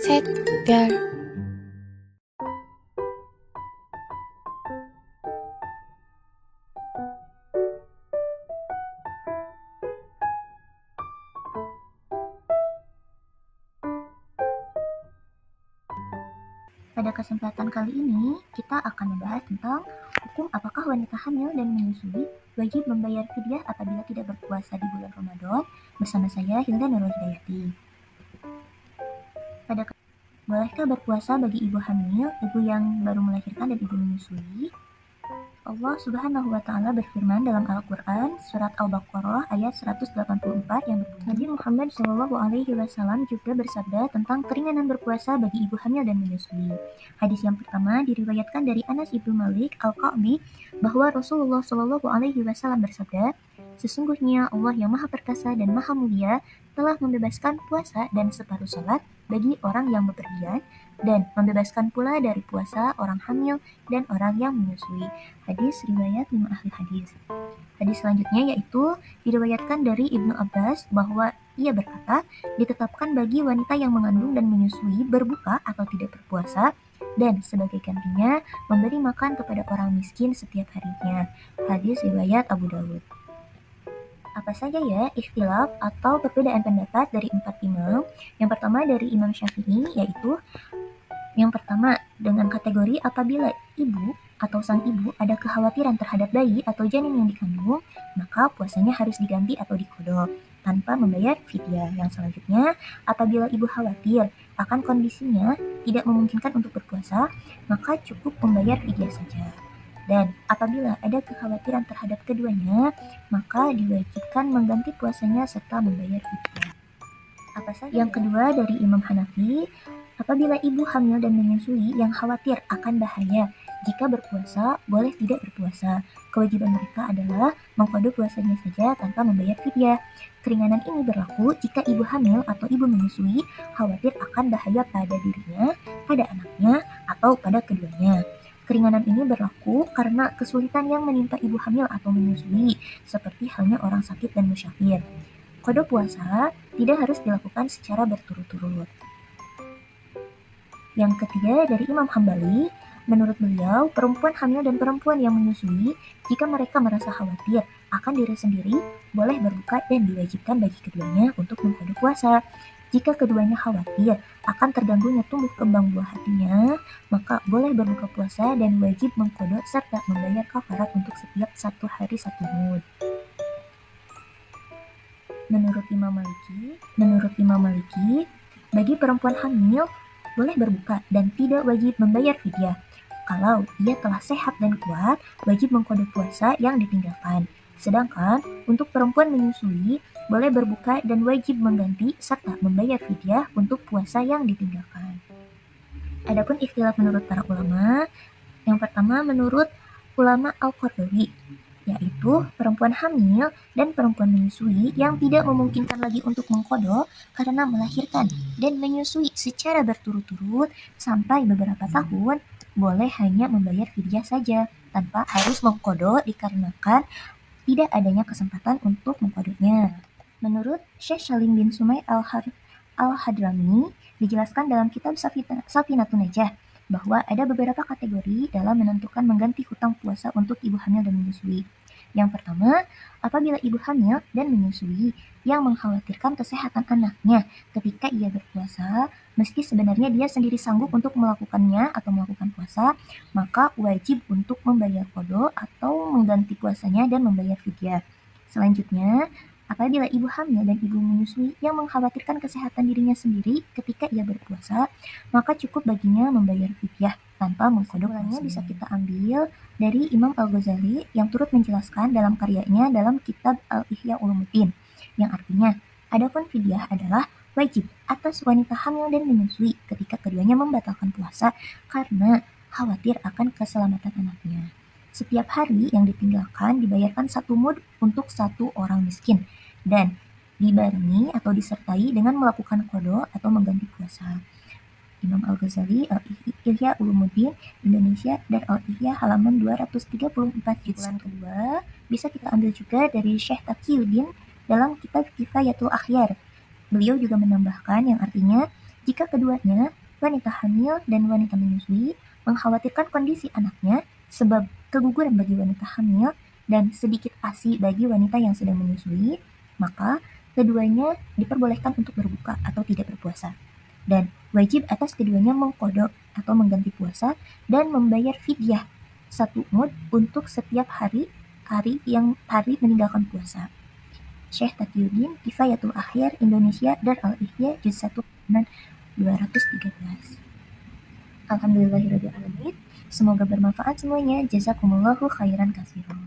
셋, 별. Pada kesempatan kali ini, kita akan membahas tentang hukum apakah wanita hamil dan menyusui wajib membayar fidyah apabila tidak berpuasa di bulan Ramadan, bersama saya Hilda Nurul Hidayati. Bolehkah berpuasa bagi ibu hamil, ibu yang baru melahirkan dan ibu menyusui? Allah Subhanahu wa Ta'ala berfirman dalam Al-Quran, Surat Al-Baqarah ayat 184 yang berbunyi, Nabi Muhammad SAW juga bersabda tentang keringanan berpuasa bagi ibu hamil dan menyusui. Hadis yang pertama diriwayatkan dari Anas ibnu Malik Al-Qa'bi bahwa Rasulullah SAW bersabda, sesungguhnya Allah yang Maha Perkasa dan Maha Mulia telah membebaskan puasa dan separuh salat bagi orang yang bepergian dan membebaskan pula dari puasa orang hamil dan orang yang menyusui. Hadis riwayat 5 ahli hadis. Hadis selanjutnya yaitu diriwayatkan dari Ibnu Abbas bahwa ia berkata, ditetapkan bagi wanita yang mengandung dan menyusui berbuka atau tidak berpuasa dan sebagai gantinya memberi makan kepada orang miskin setiap harinya. Hadis riwayat Abu Dawud. Apa saja ya ikhtilaf atau perbedaan pendapat dari 4 imam? Yang pertama dari Imam Syafi'i yaitu yang pertama, dengan kategori apabila ibu atau sang ibu ada kekhawatiran terhadap bayi atau janin yang dikandung, maka puasanya harus diganti atau diqodho tanpa membayar fidyah. Yang selanjutnya, apabila ibu khawatir akan kondisinya tidak memungkinkan untuk berpuasa, maka cukup membayar fidyah saja. Dan apabila ada kekhawatiran terhadap keduanya, maka diwajibkan mengganti puasanya serta membayar fidyah. Apa saja? Yang kedua dari Imam Hanafi, apabila ibu hamil dan menyusui yang khawatir akan bahaya jika berpuasa, boleh tidak berpuasa. Kewajiban mereka adalah mengqodho puasanya saja tanpa membayar fidyah. Keringanan ini berlaku jika ibu hamil atau ibu menyusui khawatir akan bahaya pada dirinya, pada anaknya, atau pada keduanya. Keringanan ini berlaku karena kesulitan yang menimpa ibu hamil atau menyusui, seperti halnya orang sakit dan musyafir. Qodho puasa tidak harus dilakukan secara berturut-turut. Yang ketiga dari Imam Hambali, menurut beliau, perempuan hamil dan perempuan yang menyusui, jika mereka merasa khawatir akan diri sendiri, boleh berbuka dan diwajibkan bagi keduanya untuk mengqodho puasa. Jika keduanya khawatir akan terganggunya tumbuh kembang buah hatinya, maka boleh berbuka puasa dan wajib mengqodho serta membayar kafarat untuk setiap 1 hari 1 mud. Menurut Imam Maliki, bagi perempuan hamil boleh berbuka dan tidak wajib membayar fidyah. Kalau ia telah sehat dan kuat, wajib mengqodho puasa yang ditinggalkan. Sedangkan untuk perempuan menyusui, boleh berbuka dan wajib mengganti serta membayar fidyah untuk puasa yang ditinggalkan. Adapun ikhtilaf menurut para ulama, yang pertama menurut ulama Al-Qardawi, yaitu perempuan hamil dan perempuan menyusui yang tidak memungkinkan lagi untuk mengqodho karena melahirkan dan menyusui secara berturut-turut sampai beberapa tahun, boleh hanya membayar fidyah saja tanpa harus mengqodho dikarenakan tidak adanya kesempatan untuk mengqodhonya. Menurut Syekh Salim bin Sumay Al-Hadrami, dijelaskan dalam kitab Safinatun Najah bahwa ada beberapa kategori dalam menentukan mengganti hutang puasa untuk ibu hamil dan menyusui. Yang pertama, apabila ibu hamil dan menyusui yang mengkhawatirkan kesehatan anaknya ketika ia berpuasa, meski sebenarnya dia sendiri sanggup untuk melakukannya atau melakukan puasa, maka wajib untuk membayar qodho atau mengganti puasanya dan membayar fidyah. Selanjutnya, apabila ibu hamil dan ibu menyusui yang mengkhawatirkan kesehatan dirinya sendiri ketika ia berpuasa, maka cukup baginya membayar fidyah tanpa mengqodho puasanya. Bisa kita ambil dari Imam Al-Ghazali yang turut menjelaskan dalam karyanya dalam kitab Al-Ihya Ulumuddin, yang artinya, adapun fidyah adalah wajib atas wanita hamil dan menyusui ketika keduanya membatalkan puasa karena khawatir akan keselamatan anaknya. Setiap hari yang ditinggalkan dibayarkan 1 mud untuk 1 orang miskin dan dibarengi atau disertai dengan melakukan qodho atau mengganti puasa. Imam Al-Ghazali, Al-Ihya Ulumuddin, Indonesia, dan Al-Ihya halaman 234. Kesimpulan kedua bisa kita ambil juga dari Syekh Taqiyuddin dalam kitab Kifayatul Akhyar. Beliau juga menambahkan yang artinya, Jika keduanya, wanita hamil dan wanita menyusui, mengkhawatirkan kondisi anaknya sebab keguguran bagi wanita hamil dan sedikit ASI bagi wanita yang sedang menyusui, maka keduanya diperbolehkan untuk berbuka atau tidak berpuasa. Dan wajib atas keduanya mengqadha atau mengganti puasa dan membayar fidyah 1 mud untuk setiap hari meninggalkan puasa. Syekh Taqiyuddin, Kifayatul Akhyar, Indonesia, Dar al-Ihya, Juz 1, halaman 213. Alhamdulillahirrahmanirrahim. Semoga bermanfaat semuanya. Jazakumullahu khairan katsiran.